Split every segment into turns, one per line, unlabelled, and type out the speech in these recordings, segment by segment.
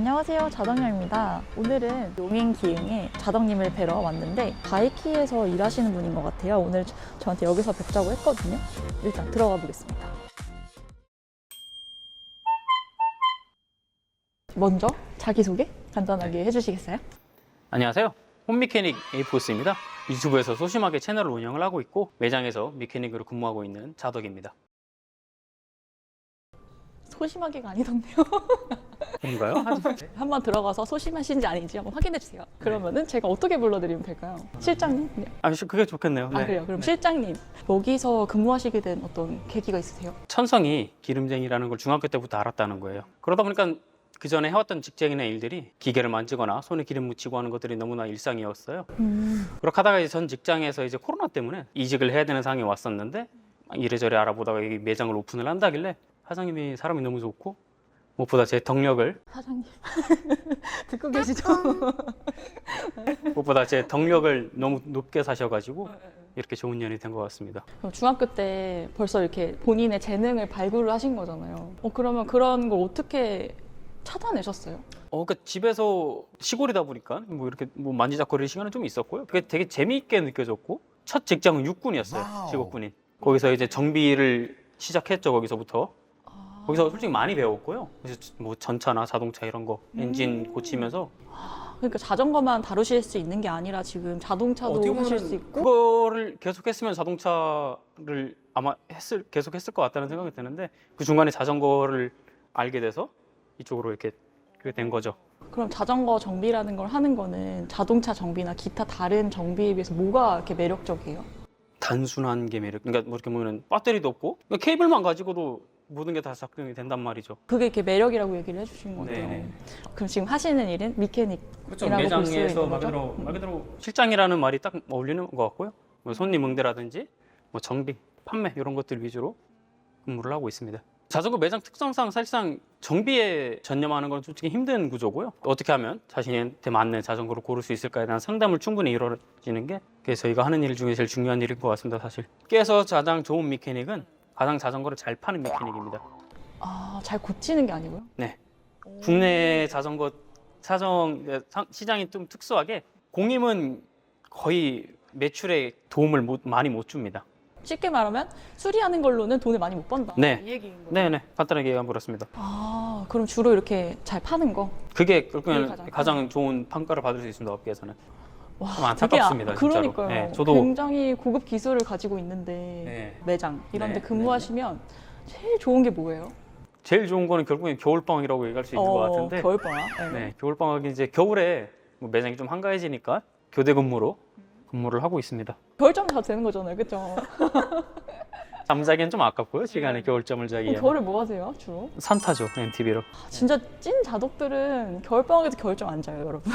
안녕하세요, 자덕녀입니다. 오늘은 용인기흥에 자덕님을 뵈러 왔는데 바이키에서 일하시는 분인 것 같아요. 오늘 저한테 여기서 뵙자고 했거든요. 일단 들어가 보겠습니다. 먼저 자기소개 간단하게 해주시겠어요?
안녕하세요. 홈미케닉 에이포스입니다. 유튜브에서 소심하게 채널을 운영을 하고 있고 매장에서 미케닉으로 근무하고 있는 자덕입니다.
소심하게가 아니던데요.
그런가요?
한번 들어가서 소심하신지 아닌지 한번 확인해 주세요. 그러면은 제가 어떻게 불러드리면 될까요? 실장님? 네.
그게 좋겠네요.
아, 그래요? 그럼 실장님, 여기서 근무하시게 된 어떤 계기가 있으세요?
천성이 기름쟁이라는 걸 중학교 때부터 알았다는 거예요. 그러다 보니까 그 전에 해왔던 직장이나 일들이 기계를 만지거나 손에 기름 묻히고 하는 것들이 너무나 일상이었어요. 그렇게 하다가 이제 전 직장에서 이제 코로나 때문에 이직을 해야 되는 상황이 왔었는데 이래저래 알아보다가 여기 매장을 오픈을 한다길래 사장님이 사람이 너무 좋고 무엇보다 제 덕력을
사장님 듣고 계시죠?
무엇보다 제 덕력을 너무 높게 사셔가지고 이렇게 좋은 년이 된 것 같습니다.
그럼 중학교 때 벌써 이렇게 본인의 재능을 발굴을 하신 거잖아요. 그러면 그런 걸 어떻게 찾아내셨어요?
그러니까 집에서 시골이다 보니까 뭐 이렇게 뭐 만지작거릴 시간은 좀 있었고요. 그게 되게 재미있게 느껴졌고 첫 직장은 육군이었어요. 직업군인. 거기서 이제 정비를 시작했죠. 거기서부터. 거기서 솔직히 많이 배웠고요. 그래서 뭐 전차나 자동차 이런 거 엔진 고치면서
그러니까 자전거만 다루실 수 있는 게 아니라 지금 자동차도 하실 수 있고
그거를 계속했으면 자동차를 아마 계속했을 것 같다는 생각이 드는데 그 중간에 자전거를 알게 돼서 이쪽으로 이렇게 그게 된 거죠.
그럼 자전거 정비라는 걸 하는 거는 자동차 정비나 기타 다른 정비에 비해서 뭐가 이렇게 매력적이에요?
단순한 게 매력. 그러니까 뭐 이렇게 보면 배터리도 없고 그러니까 케이블만 가지고도 모든 게 다 작동이 된단 말이죠.
그게 이렇게 매력이라고 얘기를 해주신 거예요.
네네.
그럼 지금 하시는 일은 미케닉이라고
그렇죠.
볼 수
매장에서
있는
말
거죠?
그대로 실장이라는 말이 딱 어울리는 것 같고요. 뭐 손님 응대라든지 뭐 정비, 판매 이런 것들 위주로 근무를 하고 있습니다. 자전거 매장 특성상 사실상 정비에 전념하는 건 솔직히 힘든 구조고요. 어떻게 하면 자신한테 맞는 자전거를 고를 수 있을까에 대한 상담을 충분히 이루어지는 게 그게 저희가 하는 일 중에 제일 중요한 일인 것 같습니다. 사실. 깨서 가장 좋은 미케닉은 가장 자전거를 잘 파는 미케닉입니다.
아, 잘 고치는 게 아니고요?
네. 국내 자전거 시장이 좀 특수하게 공임은 거의 매출에 도움을 많이 못 줍니다.
쉽게 말하면 수리하는 걸로는 돈을 많이 못 번다.
네.
이 얘기인 거예요.
네네. 간단하게 얘기해버렸습니다.
아, 그럼 주로 이렇게 잘 파는 거?
그게
그게
가장 좋은 평가를 받을 수 있습니다. 업계에서는.
와,
좀 안타깝습니다.
되게
진짜로.
그러니까요.
네, 저도
굉장히 고급 기술을 가지고 있는데
네.
매장 이런 데
네,
근무하시면 제일 좋은 게 뭐예요?
제일 좋은 거는 결국엔 겨울방학이라고 얘기할 수 있는 것 같은데
겨울방학. 네.
네, 겨울방학이 이제 겨울에 뭐 매장이 좀 한가해지니까 교대 근무로 근무를 하고 있습니다.
겨울잠 자도 되는 거잖아요, 그렇죠?
잠자기엔 좀 아깝고요. 시간에 겨울잠을 자기에.
겨울에 뭐 하세요, 주로?
산 타죠. MTB로.
진짜 찐 자덕들은 겨울방학에도 겨울잠 안 자요, 여러분.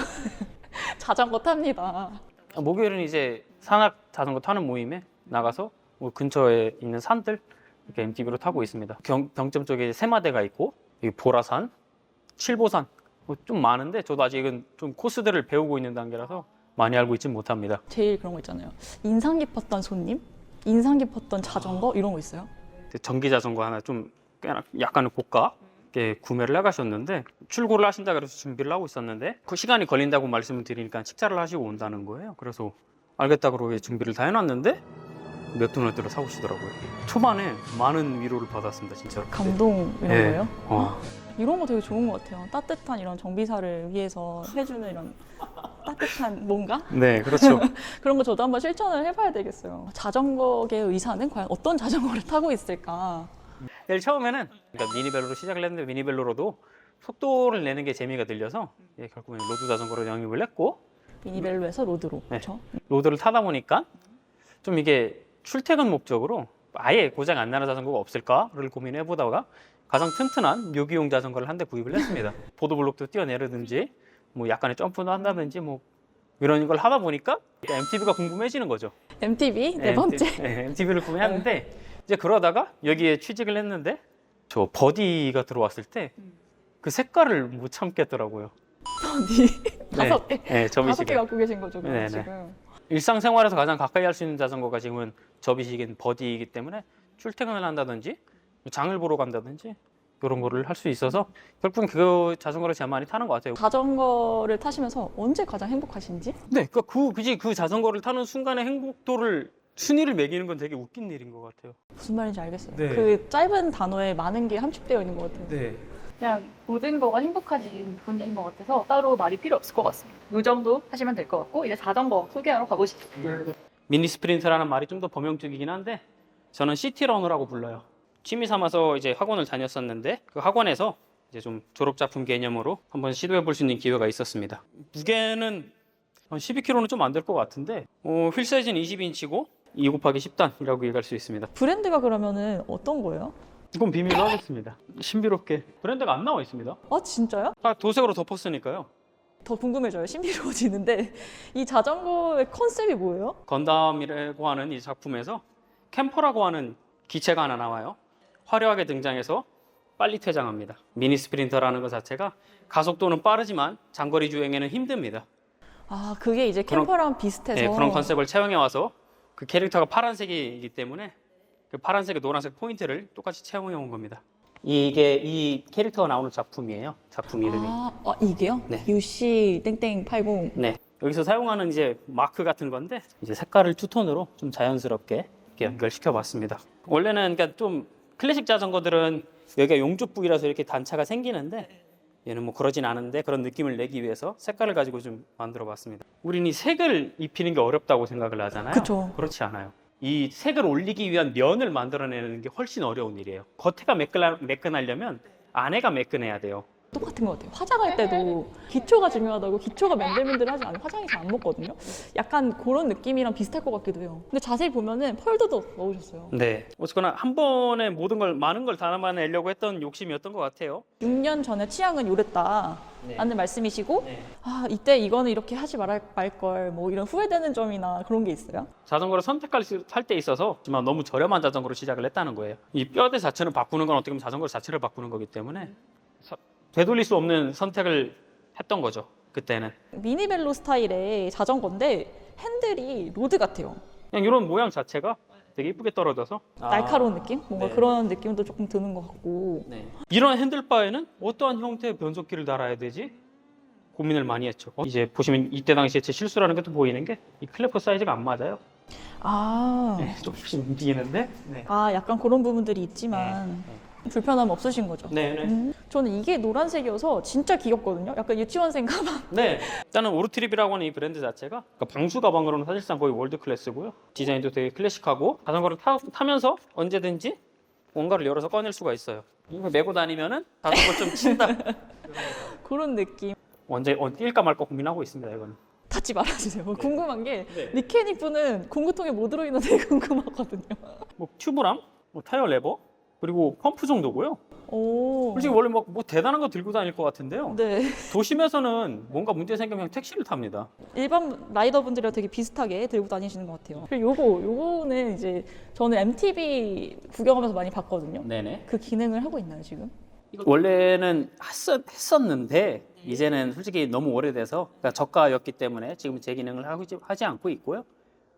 자전거 탑니다.
목요일은 이제 산악 자전거 타는 모임에 나가서 뭐 근처에 있는 산들 이렇게 MTB로 타고 있습니다. 경점 쪽에 세마대가 있고 여기 보라산, 칠보산 뭐 좀 많은데 저도 아직은 좀 코스들을 배우고 있는 단계라서 많이 알고 있진 못합니다.
제일 그런 거 있잖아요. 인상 깊었던 손님? 인상 깊었던 자전거? 이런 거 있어요?
전기 자전거 하나 좀 꽤나 약간은 고가 구매를 해가셨는데 출고를 하신다 그래서 준비를 하고 있었는데 그 시간이 걸린다고 말씀을 드리니까 식사를 하시고 온다는 거예요. 그래서 알겠다 그러고 준비를 다 해놨는데 맥도날드를 사오시더라고요. 초반에 많은 위로를 받았습니다, 진짜로.
감동 이런
네.
거예요?
어.
이런 거 되게 좋은 것 같아요. 따뜻한 이런 정비사를 위해서 해주는 이런 따뜻한 뭔가?
네, 그렇죠.
그런 거 저도 한번 실천을 해봐야 되겠어요. 자전거계 의사는 과연 어떤 자전거를 타고 있을까?
제일 처음에는 그러니까 미니벨로로 시작을 했는데 미니벨로로도 속도를 내는 게 재미가 들려서 결국엔 로드 자전거로 영입을 했고
미니벨로에서 로드로,
네.
그렇죠?
로드를 타다 보니까 좀 이게 출퇴근 목적으로 아예 고장 안 나는 자전거가 없을까를 고민해 보다가 가장 튼튼한 묘기용 자전거를 한 대 구입을 했습니다. 보도블록도 뛰어내리든지 뭐 약간의 점프도 한다든지 뭐 이런 걸 하다 보니까 MTB가 궁금해지는 거죠.
MTB 네 번째.
MTB를 구매했는데 이제 그러다가 여기에 취직을 했는데 저 버디가 들어왔을 때 그 색깔을 못 참겠더라고요.
버디 다섯 개.
네,
다섯 개
접이식에.
갖고 계신 거죠, 그럼
네네.
지금?
일상생활에서 가장 가까이 할 수 있는 자전거가 지금은 접이식인 버디이기 때문에 출퇴근을 한다든지 장을 보러 간다든지 이런 거를 할 수 있어서 결국은 그 자전거를 제가 많이 타는 것 같아요.
자전거를 타시면서 언제 가장 행복하신지?
네, 그 자전거를 타는 순간의 행복도를 순위를 매기는 건 되게 웃긴 일인 것 같아요.
무슨 말인지 알겠어요.
네.
그 짧은 단어에 많은 게 함축되어 있는 것 같아요.
네.
그냥 모든 거가 행복하신 분인 것 같아서 따로 말이 필요 없을 것 같습니다. 이 정도 하시면 될 것 같고 이제 자전거 소개하러 가보시죠.
미니 스프린트라는 말이 좀 더 범용적이긴 한데 저는 시티러너라고 불러요. 취미 삼아서 이제 학원을 다녔었는데 그 학원에서 이제 좀 졸업 작품 개념으로 한번 시도해 볼 수 있는 기회가 있었습니다. 무게는 한 12kg는 좀 안 될 것 같은데 휠 사이즈는 20인치고 2 곱하기 10단이라고 얘기할 수 있습니다.
브랜드가 그러면은 어떤 거예요?
이건 비밀로 하겠습니다. 신비롭게 브랜드가 안 나와 있습니다.
아 진짜요?
다 도색으로 덮었으니까요.
더 궁금해져요. 신비로워지는데 이 자전거의 컨셉이 뭐예요?
건담이라고 하는 이 작품에서 캠퍼라고 하는 기체가 하나 나와요. 화려하게 등장해서 빨리 퇴장합니다. 미니 스프린터라는 것 자체가 가속도는 빠르지만 장거리 주행에는 힘듭니다.
아 그게 이제
그런-
캠퍼랑 비슷해서
네, 그런 컨셉을 채용해 와서 그 캐릭터가 파란색이기 때문에 그 파란색과 노란색 포인트를 똑같이 채용해 온 겁니다. 이게 이 캐릭터가 나오는 작품이에요. 작품 이름이.
이게요?
네.
UC 땡땡 80.
네. 여기서 사용하는 이제 마크 같은 건데 이제 색깔을 투톤으로 좀 자연스럽게 이렇게 연결시켜 봤습니다. 원래는 그러니까 좀 클래식 자전거들은 여기가 용접북이라서 이렇게 단차가 생기는데 얘는 뭐 그러진 않은데 그런 느낌을 내기 위해서 색깔을 가지고 좀 만들어 봤습니다. 우리는 이 색을 입히는 게 어렵다고 생각을 하잖아요.
그쵸.
그렇지 않아요. 이 색을 올리기 위한 면을 만들어내는 게 훨씬 어려운 일이에요. 겉에가 매끈하려면 안에가 매끈해야 돼요.
똑같은 것 같아요. 화장할 때도 기초가 중요하다고 기초가 맨들맨들하지 않으면 화장이 잘 안 먹거든요. 약간 그런 느낌이랑 비슷할 것 같기도 해요. 근데 자세히 보면은 펄도 넣으셨어요.
네. 어쨌거나 한 번에 많은 걸 담아내려고 했던 욕심이었던 것 같아요.
6년 전에 취향은 요랬다 라는 말씀이시고
네.
아 이때 이거는 이렇게 하지 말걸 뭐 이런 후회되는 점이나 그런 게 있어요?
자전거를 살 때 있어서 하지만 너무 저렴한 자전거로 시작을 했다는 거예요. 이 뼈대 자체를 바꾸는 건 어떻게 보면 자전거 자체를 바꾸는 거기 때문에 되돌릴 수 없는 선택을 했던 거죠. 그때는.
미니벨로 스타일의 자전거인데 핸들이 로드 같아요.
그냥 이런 모양 자체가 되게 이쁘게 떨어져서
날카로운 느낌? 뭔가
네.
그런 느낌도 조금 드는 것 같고
이런 핸들바에는 어떠한 형태의 변속기를 달아야 되지? 고민을 많이 했죠. 이제 보시면 이때 당시에 제 실수라는 게 또 보이는 게 이 클래프 사이즈가 안 맞아요. 조금씩 움직이는데.
약간 그런 부분들이 있지만 불편함 없으신 거죠?
네.
저는 이게 노란색이어서 진짜 귀엽거든요. 약간 유치원생 가방.
네. 일단은 오르트립이라고 하는 이 브랜드 자체가 그러니까 방수 가방으로는 사실상 거의 월드 클래스고요. 디자인도 되게 클래식하고 자전거를 타면서 언제든지 뭔가를 열어서 꺼낼 수가 있어요. 이거 메고 다니면은 자전거 좀 친다.
그런 느낌.
언제 뛸까 말까 고민하고 있습니다. 이거는.
닫지 말아주세요. 궁금한 게
네.
니케닉 분은 공구통에 뭐 들어있나 되게 궁금하거든요.
뭐 튜브랑 뭐 타이어 레버 그리고 펌프 정도고요.
오.
솔직히 원래 뭐 대단한 거 들고 다닐 것 같은데요.
네.
도심에서는 뭔가 문제 생기면 그냥 택시를 탑니다.
일반 라이더분들이랑 되게 비슷하게 들고 다니시는 것 같아요. 그리고 요거는 이제 저는 MTB 구경하면서 많이 봤거든요.
네네.
그 기능을 하고 있나요, 지금?
원래는 했었는데 이제는 솔직히 너무 오래돼서 그러니까 저가였기 때문에 지금 제 기능을 하지 않고 있고요.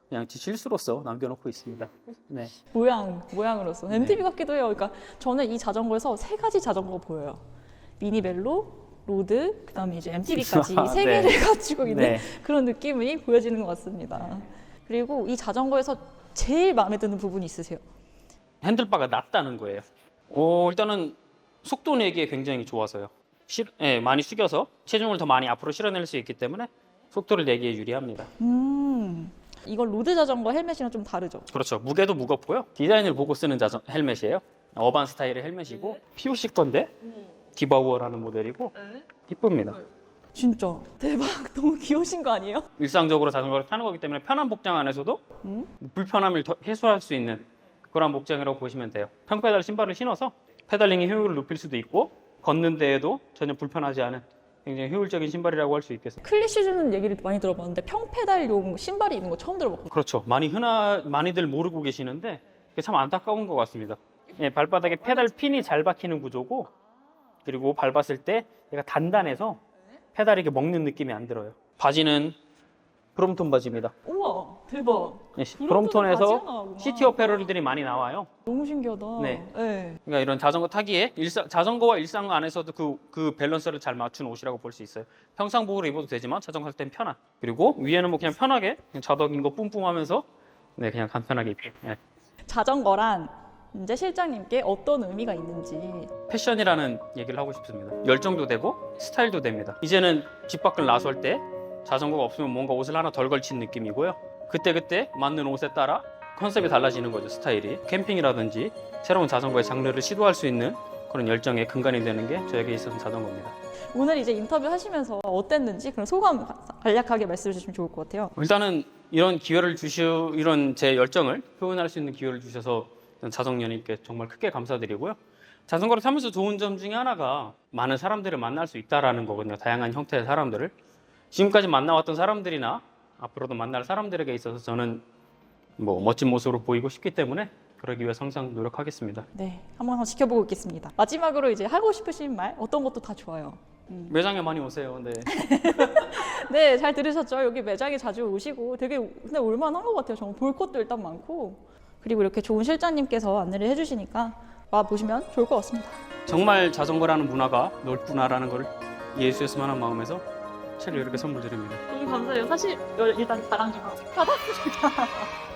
그냥 제 실수로서 남겨놓고 있습니다. 네.
모양으로서 MTB 같기도 해요. 그러니까 저는 이 자전거에서 세 가지 자전거가 보여요. 미니벨로, 로드, 그다음에 이제 MTB까지 세
네.
개를 가지고 있는
네.
그런 느낌이 보여지는 것 같습니다. 그리고 이 자전거에서 제일 마음에 드는 부분이 있으세요?
핸들바가 낮다는 거예요. 일단은 속도 내기에 굉장히 좋아서요. 많이 숙여서 체중을 더 많이 앞으로 실어낼 수 있기 때문에 속도를 내기에 유리합니다.
이건 로드 자전거 헬멧이랑 좀 다르죠?
그렇죠. 무게도 무겁고요. 디자인을 보고 쓰는 헬멧이에요. 어반 스타일의 헬멧이고 POC 건데 디바우어라는 모델이고 이쁩니다.
진짜 대박. 너무 귀여우신 거 아니에요?
일상적으로 자전거를 타는 거기 때문에 편한 복장 안에서도 불편함을 더 해소할 수 있는 그런 복장이라고 보시면 돼요. 평페달 신발을 신어서 페달링의 효율을 높일 수도 있고 걷는 데에도 전혀 불편하지 않은 굉장히 효율적인 신발이라고 할 수 있겠습니다.
클래시즈는 얘기를 많이 들어봤는데 평페달용 신발이 있는 거 처음 들어봤거든요.
그렇죠. 많이들 모르고 계시는데 그게 참 안타까운 것 같습니다. 발바닥에 페달 핀이 잘 박히는 구조고 그리고 밟았을 때 얘가 단단해서 페달이 이렇게 먹는 느낌이 안 들어요. 바지는 브롬톤 바지입니다.
우와, 대박.
브롬톤에서 시티 어페럴들이 많이 나와요.
너무 신기하다.
네.
네.
그러니까 이런 자전거 타기에 자전거와 일상 안에서도 그 밸런스를 잘 맞춘 옷이라고 볼 수 있어요. 평상복으로 입어도 되지만 자전거 탈 땐 편한. 그리고 위에는 뭐 그냥 편하게 그냥 자덕인 거 뿜뿜하면서 네 그냥 간편하게 입기. 네.
자전거란 이제 실장님께 어떤 의미가 있는지.
패션이라는 얘기를 하고 싶습니다. 열정도 되고 스타일도 됩니다. 이제는 집 밖을 나설 때 자전거가 없으면 뭔가 옷을 하나 덜 걸친 느낌이고요. 그때그때 맞는 옷에 따라 컨셉이 달라지는 거죠, 스타일이. 캠핑이라든지 새로운 자전거의 장르를 시도할 수 있는 그런 열정의 근간이 되는 게 저에게 있어서 자전거입니다.
오늘 이제 인터뷰 하시면서 어땠는지 그런 소감 간략하게 말씀해 주시면 좋을 것 같아요.
일단은 이런 이런 제 열정을 표현할 수 있는 기회를 주셔서 자정연님께 정말 크게 감사드리고요. 자전거를 타면서 좋은 점 중에 하나가 많은 사람들을 만날 수 있다라는 거거든요. 다양한 형태의 사람들을. 지금까지 만나왔던 사람들이나 앞으로도 만날 사람들에게 있어서 저는 뭐 멋진 모습으로 보이고 싶기 때문에 그러기 위해 항상 노력하겠습니다.
네, 한번 지켜보고 있겠습니다. 마지막으로 이제 하고 싶으신 말 어떤 것도 다 좋아요.
매장에 많이 오세요. 네.
네, 잘 들으셨죠? 여기 매장에 자주 오시고 되게 근데 올만한 것 같아요. 정말 볼 것도 일단 많고 그리고 이렇게 좋은 실장님께서 안내를 해주시니까 와 보시면 좋을 것 같습니다.
정말 자전거라는 문화가 넓구나라는 걸 이해할 수 있으면 하는 마음에서 책을 이렇게 선물 드립니다.
너무 감사해요. 사실 일단 자랑 좀 하고 받았습니다.